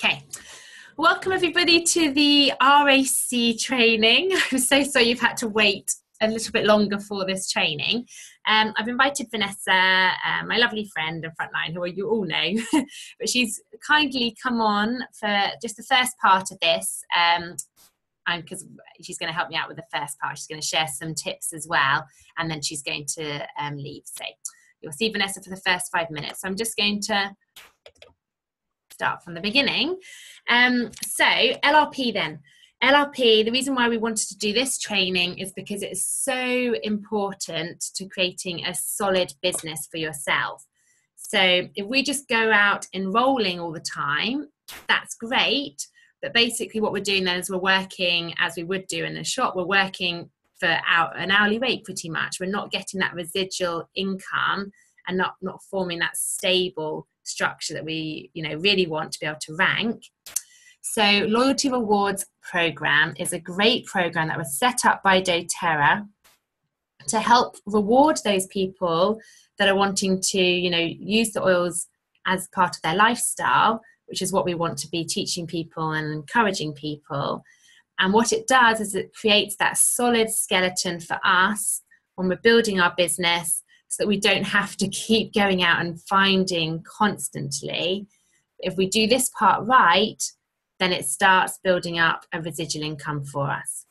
Okay, welcome everybody to the RAC training. I'm so sorry you've had to wait a little bit longer for this training. I've invited Vanessa, my lovely friend and frontline, who you all know, but she's kindly come on for just the first part of this, because she's going to help me out with the first part. She's going to share some tips as well, and then she's going to leave. So you'll see Vanessa for the first 5 minutes. So I'm just going to start from the beginning. So LRP then. LRP, the reason why we wanted to do this training is because it is so important to creating a solid business for yourself. So if we just go out enrolling all the time, that's great. But basically what we're doing then is we're working as we would do in a shop. We're working for an hourly rate pretty much. We're not getting that residual income and not forming that stable structure that we really want to be able to rank. So Loyalty Rewards program is a great program that was set up by doTERRA to help reward those people that are wanting to use the oils as part of their lifestyle, which is what we want to be teaching people and encouraging people. And what it does is it creates that solid skeleton for us when we're building our business, so that we don't have to keep going out and finding constantly. If we do this part right, then it starts building up a residual income for us.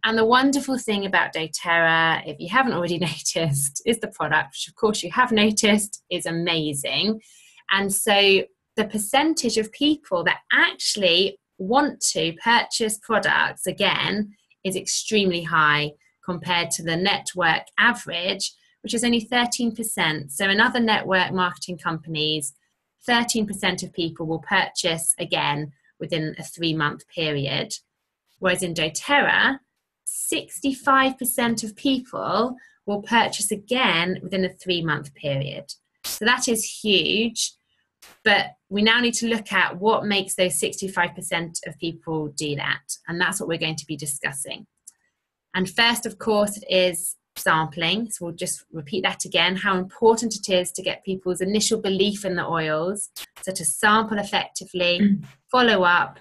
And the wonderful thing about doTERRA, if you haven't already noticed, is the product, which of course you have noticed is amazing. And so the percentage of people that actually want to purchase products again is extremely high compared to the network average, which is only 13%. So in other network marketing companies, 13% of people will purchase again within a 3-month period. Whereas in doTERRA, 65% of people will purchase again within a 3-month period. So that is huge. But we now need to look at what makes those 65% of people do that. And that's what we're going to be discussing. And first, of course, it is sampling. So we'll just repeat that again, how important it is to get people's initial belief in the oils. So to sample effectively, follow up,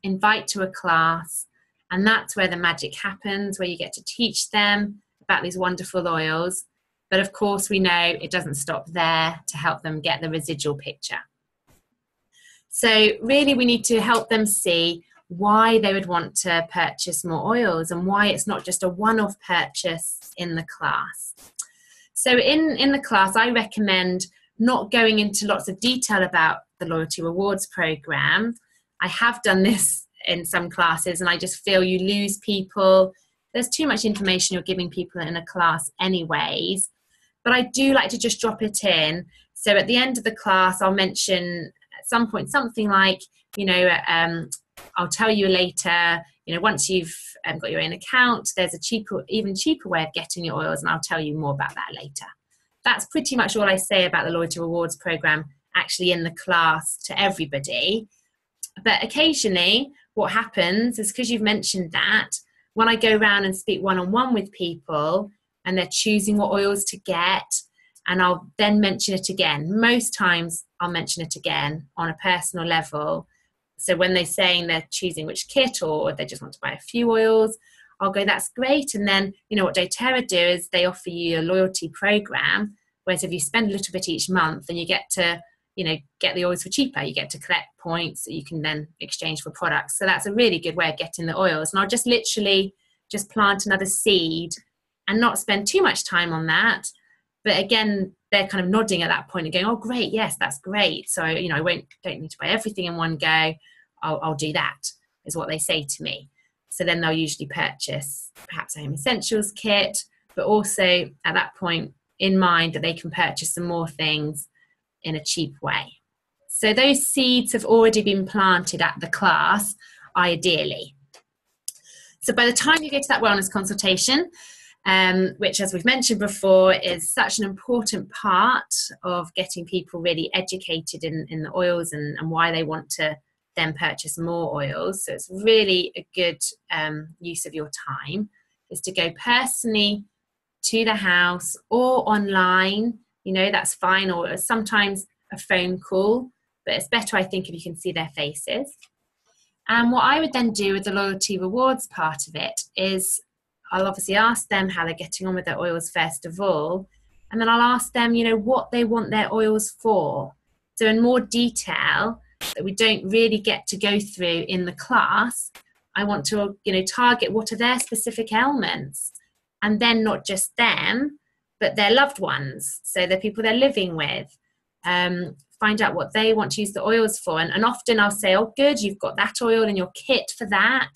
invite to a class. And that's where the magic happens, where you get to teach them about these wonderful oils. But of course, we know it doesn't stop there to help them get the residual picture. So really, we need to help them see why they would want to purchase more oils and why it's not just a one-off purchase in the class. So in the class, I recommend not going into lots of detail about the Loyalty Rewards program. I have done this in some classes and I just feel you lose people. There's too much information you're giving people in a class anyways. But I do like to just drop it in. So at the end of the class, I'll mention at some point something like, I'll tell you later, once you've got your own account, there's a even cheaper way of getting your oils, and I'll tell you more about that later. That's pretty much all I say about the Loyalty Rewards program actually in the class to everybody. But occasionally what happens is, because you've mentioned that, when I go around and speak one-on-one with people and they're choosing what oils to get, and I'll then mention it again. Most times I'll mention it again on a personal level. So when they're saying they're choosing which kit or they just want to buy a few oils, I'll go, that's great. And then, what doTERRA do is they offer you a loyalty program, whereas if you spend a little bit each month, then you get to, get the oils for cheaper. You get to collect points that you can then exchange for products. So that's a really good way of getting the oils. And I'll just literally just plant another seed and not spend too much time on that. But again, they're kind of nodding at that point and going, oh, great, yes, that's great. So, I don't need to buy everything in one go. I'll do that, is what they say to me. So then they'll usually purchase perhaps a home essentials kit, but also at that point in mind that they can purchase some more things in a cheap way. So those seeds have already been planted at the class, ideally. So by the time you get to that wellness consultation, which, as we've mentioned before, is such an important part of getting people really educated in the oils and why they want to then purchase more oils. So it's really a good use of your time, is to go personally to the house or online. That's fine, or sometimes a phone call. but it's better, I think, if you can see their faces. And what I would then do with the loyalty rewards part of it is I'll obviously ask them how they're getting on with their oils first of all, and then I'll ask them, you know, what they want their oils for. So in more detail that we don't really get to go through in the class, I want to, you know, target what are their specific ailments, and then not just them, but their loved ones, so the people they're living with. Find out what they want to use the oils for, and often I'll say, oh good, you've got that oil in your kit for that,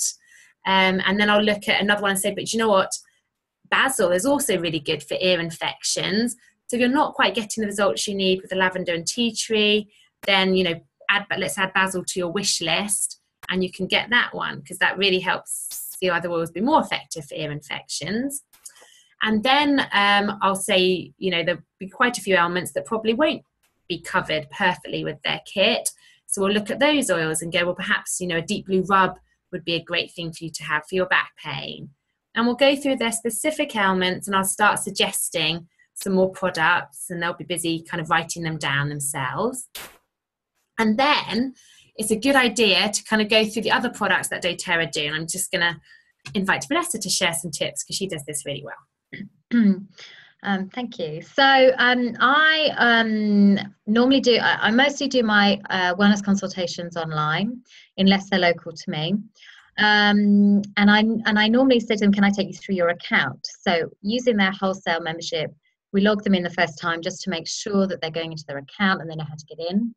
and then I'll look at another one and say, but you know what, basil is also really good for ear infections. So if you're not quite getting the results you need with the lavender and tea tree, then, you know, let's add basil to your wish list, and you can get that one, because that really helps the other oils be more effective for ear infections. And then I'll say, you know, there'll be quite a few ailments that probably won't be covered perfectly with their kit. So we'll look at those oils and go, well, perhaps, you know, a deep blue rub would be a great thing for you to have for your back pain. And we'll go through their specific ailments, and I'll start suggesting some more products, and they'll be busy kind of writing them down themselves. And then it's a good idea to kind of go through the other products that doTERRA do. And I'm just going to invite Vanessa to share some tips, because she does this really well. Thank you. So I normally do, I mostly do my wellness consultations online, unless they're local to me. And I normally say to them, can I take you through your account? So using their wholesale membership, we log them in the first time just to make sure that they're going into their account and they know how to get in.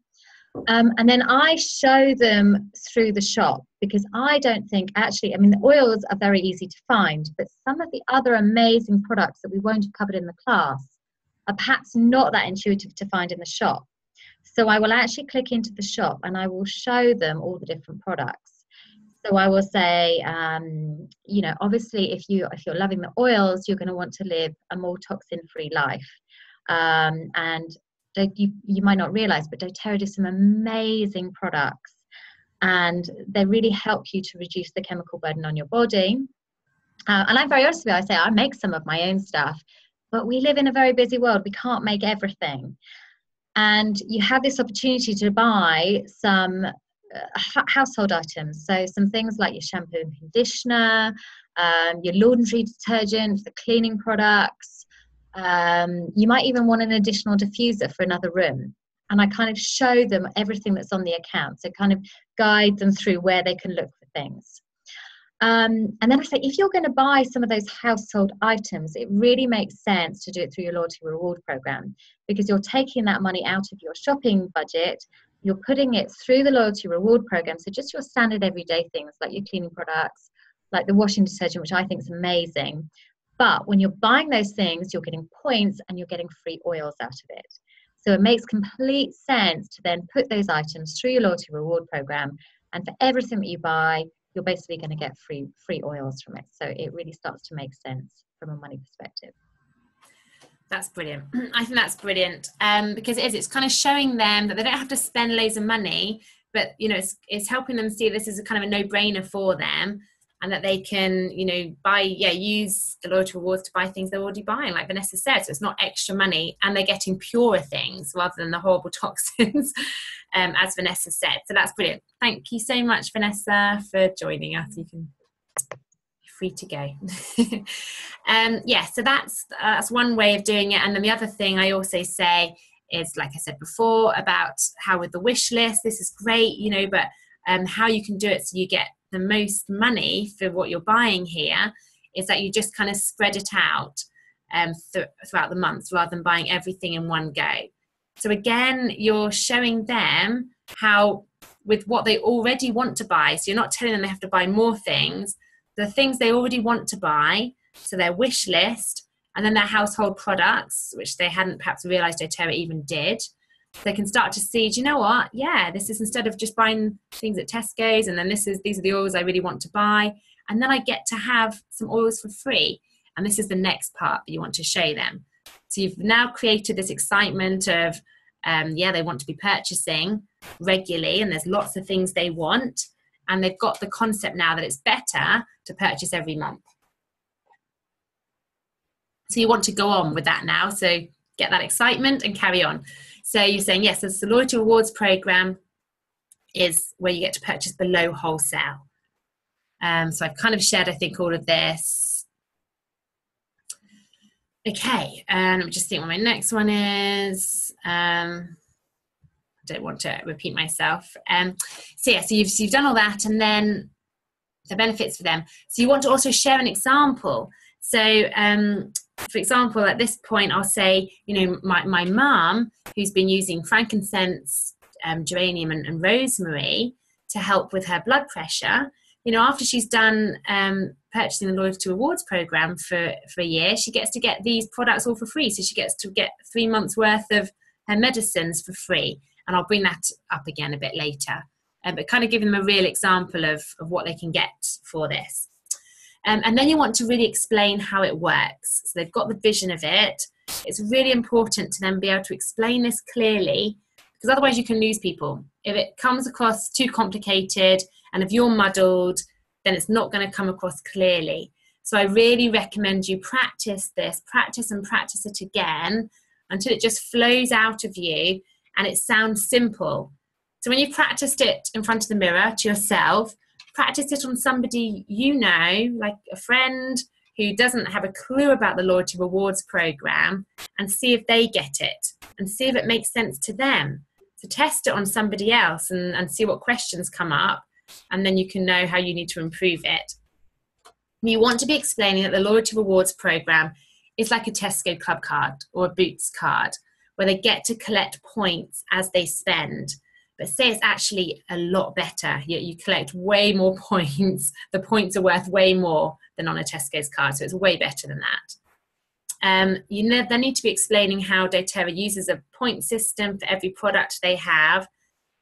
And then I show them through the shop, because I don't think actually, I mean, the oils are very easy to find, but some of the other amazing products that we won't have covered in the class are perhaps not that intuitive to find in the shop. So I will actually click into the shop and I will show them all the different products. So I will say, you know, obviously if you're loving the oils, you're going to want to live a more toxin-free life. And you might not realize, but doTERRA do some amazing products, and they really help you to reduce the chemical burden on your body. And I'm very honest with you, I say I make some of my own stuff, but we live in a very busy world. We can't make everything. And you have this opportunity to buy some household items. So some things like your shampoo and conditioner, your laundry detergent, the cleaning products. You might even want an additional diffuser for another room. And I kind of show them everything that's on the account. So kind of guide them through where they can look for things. And then I say, if you're going to buy some of those household items, it really makes sense to do it through your loyalty reward program, because you're taking that money out of your shopping budget, you're putting it through the loyalty reward program. So just your standard everyday things like your cleaning products, like the washing detergent, which I think is amazing. But when you're buying those things, you're getting points and you're getting free oils out of it. So it makes complete sense to then put those items through your loyalty reward program. And for everything that you buy, you're basically going to get free oils from it. So it really starts to make sense from a money perspective. That's brilliant. I think that's brilliant, because it's kind of showing them that they don't have to spend loads of money, but, you know, it's helping them see this is a kind of a no-brainer for them, and that they can, you know, use the loyalty rewards to buy things they're already buying, like Vanessa said. So it's not extra money, and they're getting purer things rather than the horrible toxins, as Vanessa said. So that's brilliant. Thank you so much, Vanessa, for joining us. You can free to go. Yeah, so that's one way of doing it. And then the other thing I also say is, like I said before, about how with the wish list, this is great, you know, but how you can do it so you get the most money for what you're buying here is that you just kind of spread it out throughout the month rather than buying everything in one go. So again, you're showing them how, with what they already want to buy, so you're not telling them they have to buy more things, the things they already want to buy, so their wish list, and then their household products, which they hadn't perhaps realized doTERRA even did. They can start to see, do you know what? Yeah, this is, instead of just buying things at Tesco's, and then these are the oils I really want to buy, and then I get to have some oils for free. And this is the next part that you want to show them. So you've now created this excitement of, they want to be purchasing regularly, and there's lots of things they want, and they've got the concept now that it's better to purchase every month. So you want to go on with that now. So get that excitement and carry on. So you're saying, yes, there's the loyalty rewards program. is where you get to purchase below wholesale. So I've kind of shared, I think, all of this. Okay, let me just think what my next one is. I don't want to repeat myself. So you've done all that, and then the benefits for them. So you want to also share an example. So for example, at this point, I'll say, my mum, who's been using frankincense, geranium and rosemary to help with her blood pressure, after she's done purchasing the Loyalty Rewards program for a year, she gets to get these products all for free. So she gets to get 3 months worth of her medicines for free. And I'll bring that up again a bit later. But kind of giving them a real example of what they can get for this. And then you want to really explain how it works. So they've got the vision of it. It's really important to then be able to explain this clearly, because otherwise you can lose people. If it comes across too complicated and if you're muddled, then it's not going to come across clearly. So I really recommend you practice this, practice and practice it again until it just flows out of you and it sounds simple. So when you've practiced it in front of the mirror to yourself, practice it on somebody like a friend who doesn't have a clue about the Loyalty Rewards program, and see if they get it and see if it makes sense to them. So test it on somebody else and see what questions come up, and then you can know how you need to improve it. You want to be explaining that the Loyalty Rewards program is like a Tesco club card or a Boots card, where they get to collect points as they spend. But say it's actually a lot better. You collect way more points. The points are worth way more than on a Tesco's card, so it's way better than that. They need to be explaining how doTERRA uses a point system for every product they have.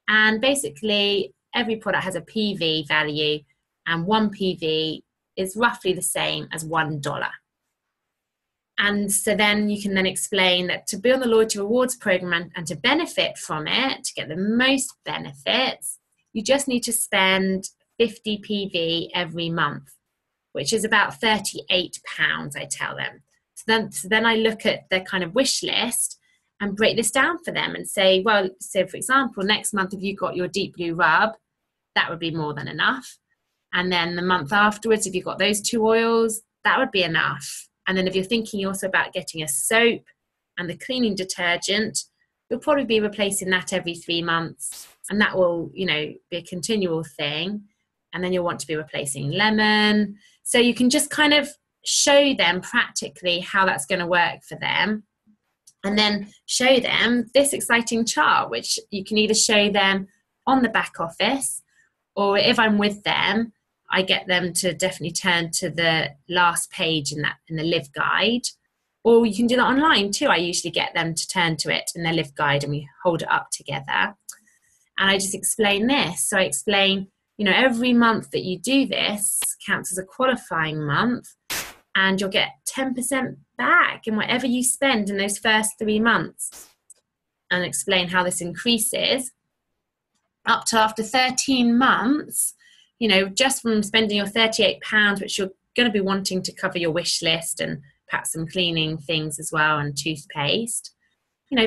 And basically, every product has a PV value, and 1 PV is roughly the same as $1. And so then you can then explain that to be on the Loyalty Rewards program and to benefit from it, to get the most benefits, you just need to spend 50 PV every month, which is about £38, I tell them. So then I look at their kind of wish list and break this down for them and say, well, so for example, next month if you got your deep blue rub, that would be more than enough. And then the month afterwards, if you got those 2 oils, that would be enough. And then if you're thinking also about getting a soap and the cleaning detergent, you'll probably be replacing that every 3 months. And that will, be a continual thing. And then you'll want to be replacing lemon. So you can just kind of show them practically how that's going to work for them. And then show them this exciting chart, which you can either show them on the back office, or if I'm with them, I get them to definitely turn to the last page in the Live Guide, or you can do that online too. I usually get them to turn to it in their Live Guide and we hold it up together. And I just explain this. So I explain, every month that you do this counts as a qualifying month, and you'll get 10% back in whatever you spend in those first 3 months, and explain how this increases up to after 13 months. Just from spending your £38, which you're going to be wanting to cover your wish list and perhaps some cleaning things as well and toothpaste,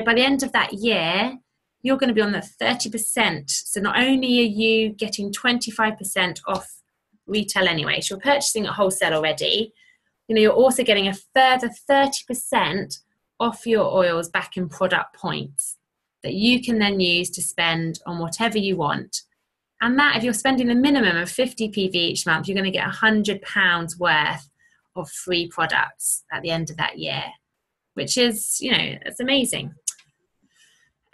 by the end of that year, you're going to be on the 30%. So not only are you getting 25% off retail anyway, so you're purchasing at wholesale already, you're also getting a further 30% off your oils back in product points that you can then use to spend on whatever you want. And that, if you're spending the minimum of 50 PV each month, you're going to get £100 worth of free products at the end of that year, which is, it's amazing.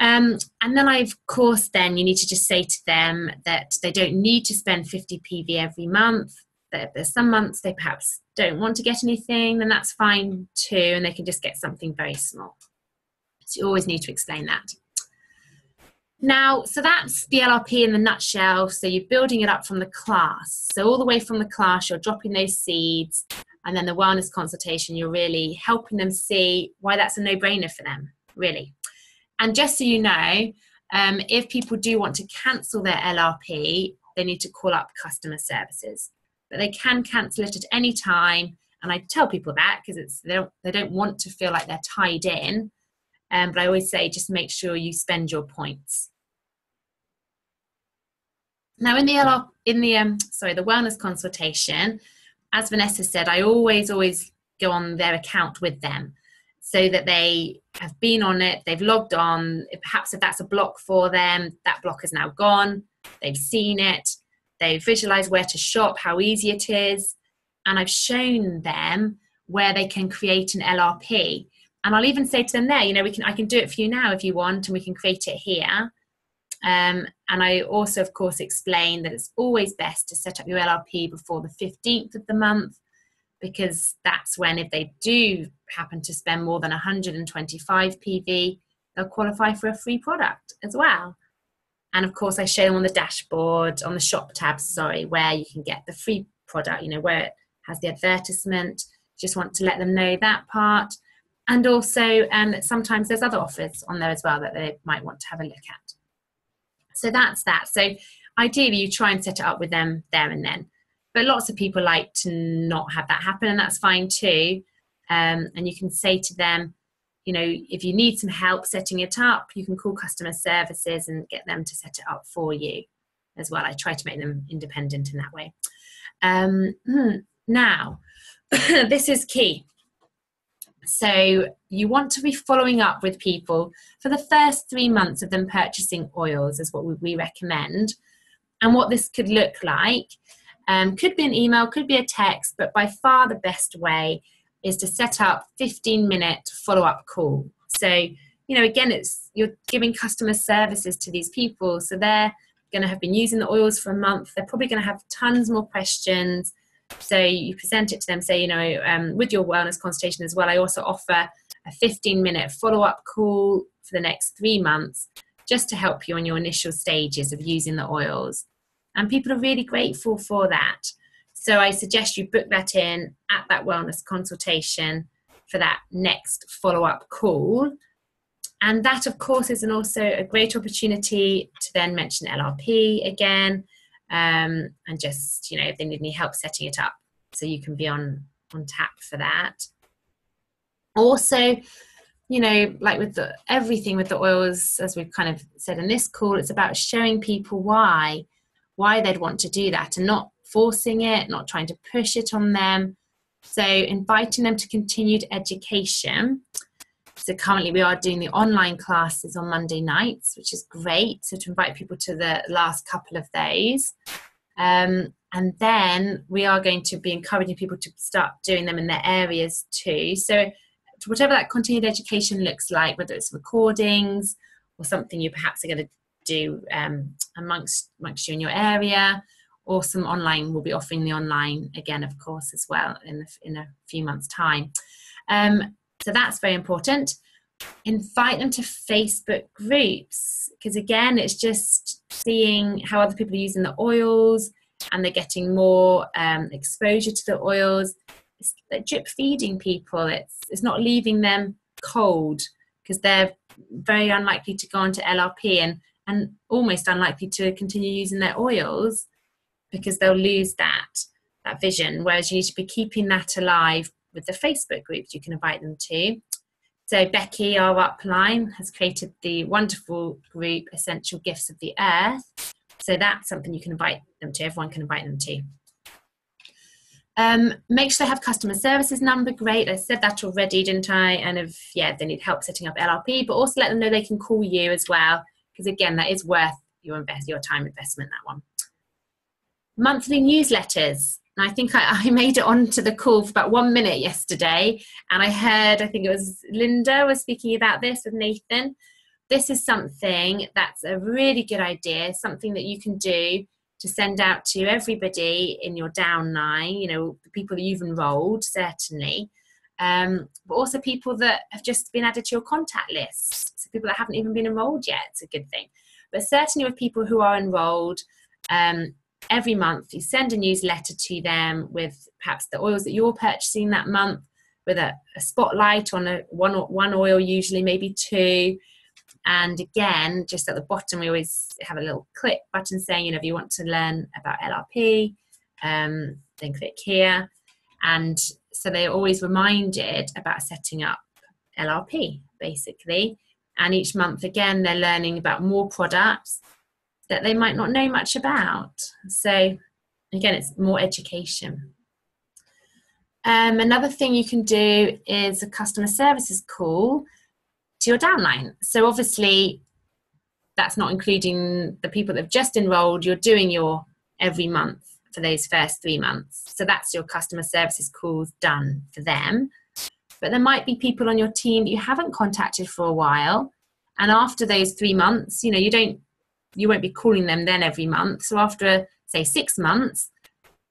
And then of course, then you need to just say to them that they don't need to spend 50 PV every month, that if there's some months they perhaps don't want to get anything, then that's fine too, and they can just get something very small. So you always need to explain that. Now, so that's the LRP in the nutshell. So you're building it up from the class. So all the way from the class, you're dropping those seeds, and then the wellness consultation, you're really helping them see why that's a no-brainer for them, really. And just so you know, if people do want to cancel their LRP, they need to call up customer services. But they can cancel it at any time. And I tell people that because they don't want to feel like they're tied in. But I always say, just make sure you spend your points. Now in the the wellness consultation, as Vanessa said, I always go on their account with them so that they have been on it, they've logged on. Perhaps if that's a block for them, that block is now gone. They've seen it, they've visualized where to shop, how easy it is, and I've shown them where they can create an LRP. And I'll even say to them there, I can do it for you now if you want, and we can create it here. And I also, of course, explain that it's always best to set up your LRP before the 15th of the month, because that's when, if they do happen to spend more than 125 PV, they'll qualify for a free product as well. And of course, I show them on the dashboard, on the shop tab, where you can get the free product, where it has the advertisement. Just want to let them know that part. And also, sometimes there's other offers on there as well that they might want to have a look at. So that's that. So ideally, you try and set it up with them there and then. But lots of people like to not have that happen, and that's fine too. And you can say to them, if you need some help setting it up, you can call customer services and get them to set it up for you as well. I try to make them independent in that way. Now, this is key. So you want to be following up with people for the first 3 months of them purchasing oils, is what we recommend. And what this could look like, could be an email, could be a text, but by far the best way is to set up 15-minute follow-up call. So, again, you're giving customer services to these people. So they're going to have been using the oils for a month. They're probably going to have tons more questions. So you present it to them, say, with your wellness consultation as well, I also offer a 15-minute follow-up call for the next 3 months, just to help you on your initial stages of using the oils. And people are really grateful for that. So I suggest you book that in at that wellness consultation for that next follow-up call. And that, of course, is also a great opportunity to then mention LRP again, and just, if they need any help setting it up, so you can be on tap for that. Also, like with everything with the oils, as we've kind of said in this call, it's about showing people why they'd want to do that, and not forcing it, not trying to push it on them. So inviting them to continued education. So currently we are doing the online classes on Monday nights, which is great. So to invite people to the last couple of days. And then we are going to be encouraging people to start doing them in their areas too. So whatever that continued education looks like, whether it's recordings or something you perhaps are going to do amongst you in your area, or some online, we'll be offering the online again, of course, as well in a few months' time. So that's very important. Invite them to Facebook groups, because again, it's just seeing how other people are using the oils, and they're getting more exposure to the oils. It's like drip feeding people. It's not leaving them cold, because they're very unlikely to go onto LRP and almost unlikely to continue using their oils, because they'll lose that vision. Whereas you need to be keeping that alive with the Facebook groups you can invite them to. So Becky, our upline, has created the wonderful group Essential Gifts of the Earth. So that's something you can invite them to. Everyone can invite them to. Make sure they have customer services number. Great, I said that already, didn't I? And if they need help setting up LRP, but also let them know they can call you as well, because again, that is worth your time investment, that one. Monthly newsletters. And I think I made it onto the call for about 1 minute yesterday, and I think it was Linda was speaking about this with Nathan. This is something that's a really good idea, something that you can do to send out to everybody in your downline, the people that you've enrolled, certainly, but also people that have just been added to your contact list. So people that haven't even been enrolled yet, it's a good thing. But certainly with people who are enrolled, every month you send a newsletter to them with perhaps the oils that you're purchasing that month, with a spotlight on one oil, usually maybe two. And again, just at the bottom, we always have a little click button saying, if you want to learn about LRP, then click here. And so they're always reminded about setting up LRP, basically. And each month, again, they're learning about more products. that they might not know much about. So again, it's more education. Another thing you can do is a customer services call to your downline. So obviously that's not including the people that have just enrolled. You're doing your every month for those first 3 months. So that's your customer services calls done for them. But there might be people on your team that you haven't contacted for a while. And after those 3 months, you won't be calling them then every month. So after, say, 6 months,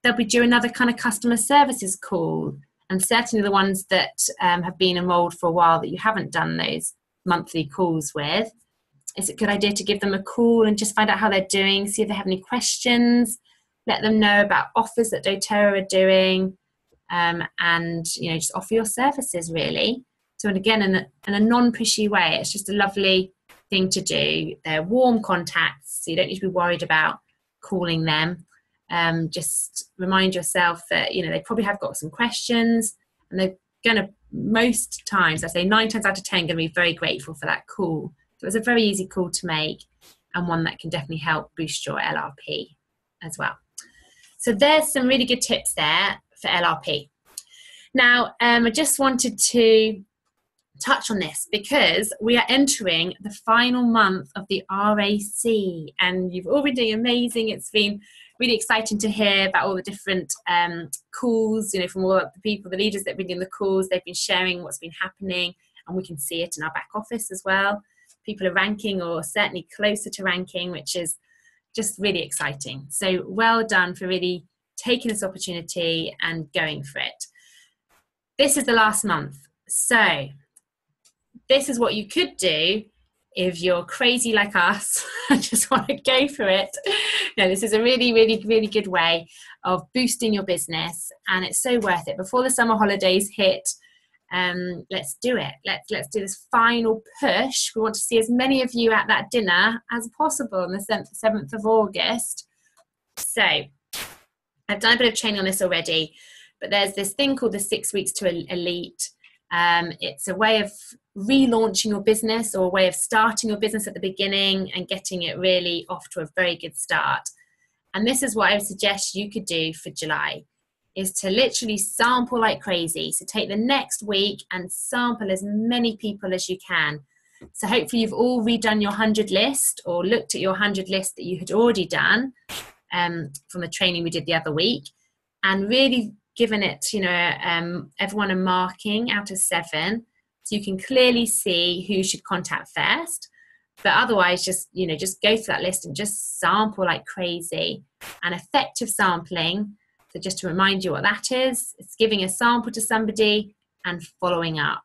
they'll be due another kind of customer services call. And certainly the ones that have been enrolled for a while that you haven't done those monthly calls with, it's a good idea to give them a call and just find out how they're doing, see if they have any questions, let them know about offers that doTERRA are doing, and just offer your services really. So again, in a non-pushy way, it's just a lovely thing to do. They're warm contacts, so you don't need to be worried about calling them. Just remind yourself that they probably have got some questions, and they're going to, most times, I say 9 times out of 10, going to be very grateful for that call. So it's a very easy call to make, and one that can definitely help boost your LRP as well. So there's some really good tips there for LRP. Now, I just wanted to touch on this because we are entering the final month of the RAC, and you've all been doing amazing. It's been really exciting to hear about all the different calls, from all the people, the leaders that have been doing the calls. They've been sharing what's been happening, and we can see it in our back office as well. People are ranking, or certainly closer to ranking, which is just really exciting. So well done for really taking this opportunity and going for it. This is the last month. So this is what you could do if you're crazy like us and just want to go for it. This is a really, really, really good way of boosting your business, and it's so worth it. Before the summer holidays hit, let's do it. Let's do this final push. We want to see as many of you at that dinner as possible on the 7th of August. So I've done a bit of training on this already, but there's this thing called the 6 weeks to Elite. It's a way of relaunching your business, or a way of starting your business at the beginning and getting it really off to a very good start. And this is what I would suggest you could do for July, is to literally sample like crazy. So take the next week and sample as many people as you can. So hopefully you've all redone your 100 list, or looked at your 100 list that you had already done from the training we did the other week, and really given it, everyone a marking out of 7, so you can clearly see who you should contact first. But otherwise, just go through that list and just sample like crazy. And effective sampling, so just to remind you what that is, it's giving a sample to somebody and following up.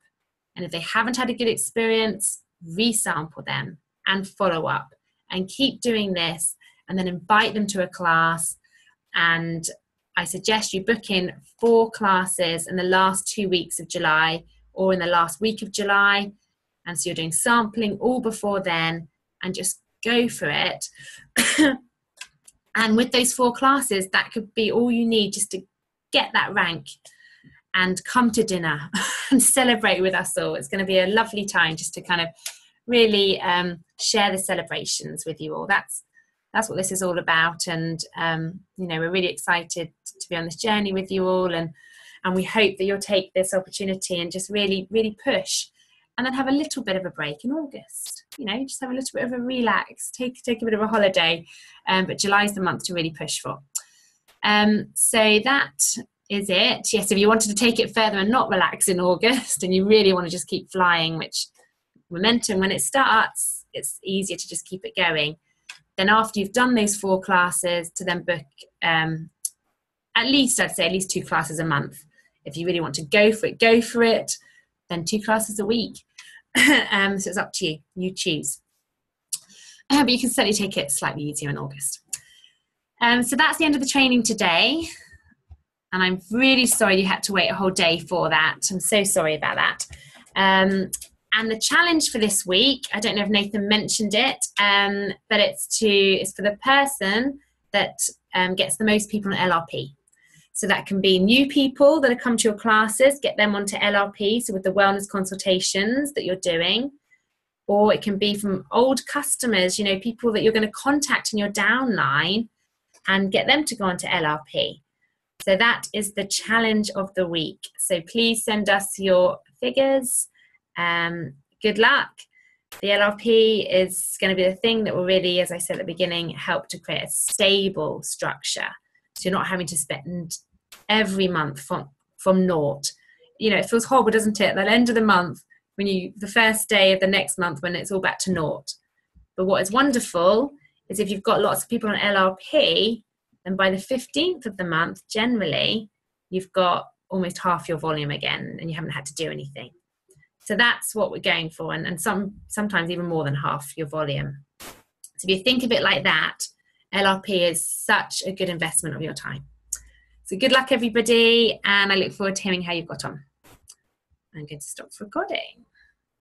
And if they haven't had a good experience, resample them and follow up, and keep doing this, and then invite them to a class. And I suggest you book in 4 classes in the last 2 weeks of July, or in the last week of July. And so you're doing sampling all before then, and just go for it. And with those 4 classes, that could be all you need just to get that rank and come to dinner and celebrate with us all. It's going to be a lovely time just to kind of really share the celebrations with you all. That's what this is all about. And, we're really excited to be on this journey with you all. And we hope that you'll take this opportunity and just really, really push, and then have a little bit of a break in August. Just have a little bit of a relax, take a bit of a holiday. But July is the month to really push for. So that is it. Yes, if you wanted to take it further and not relax in August, and you really want to just keep flying, which momentum, when it starts, it's easier to just keep it going. Then after you've done those 4 classes, to then book at least 2 classes a month. If you really want to go for it, then 2 classes a week. So it's up to you. You choose. But you can certainly take it slightly easier in August. So that's the end of the training today. And I'm really sorry you had to wait a whole day for that. I'm so sorry about that. And the challenge for this week, I don't know if Nathan mentioned it, but it's for the person that gets the most people on LRP. So that can be new people that have come to your classes, get them onto LRP, so with the wellness consultations that you're doing. or it can be from old customers, you know, people that you're going to contact in your downline and get them to go onto LRP. So that is the challenge of the week. So please send us your figures. Good luck. The LRP is going to be the thing that will really, as I said at the beginning, help to create a stable structure. So you're not having to spend every month from naught. You know, it feels horrible, doesn't it? At the end of the month, the first day of the next month, when it's all back to naught. But what is wonderful is if you've got lots of people on LRP, then by the 15th of the month, generally, you've got almost half your volume again and you haven't had to do anything. So that's what we're going for, and sometimes even more than half your volume. So if you think of it like that, LRP is such a good investment of your time. So good luck, everybody, and I look forward to hearing how you've got on. I'm going to stop recording.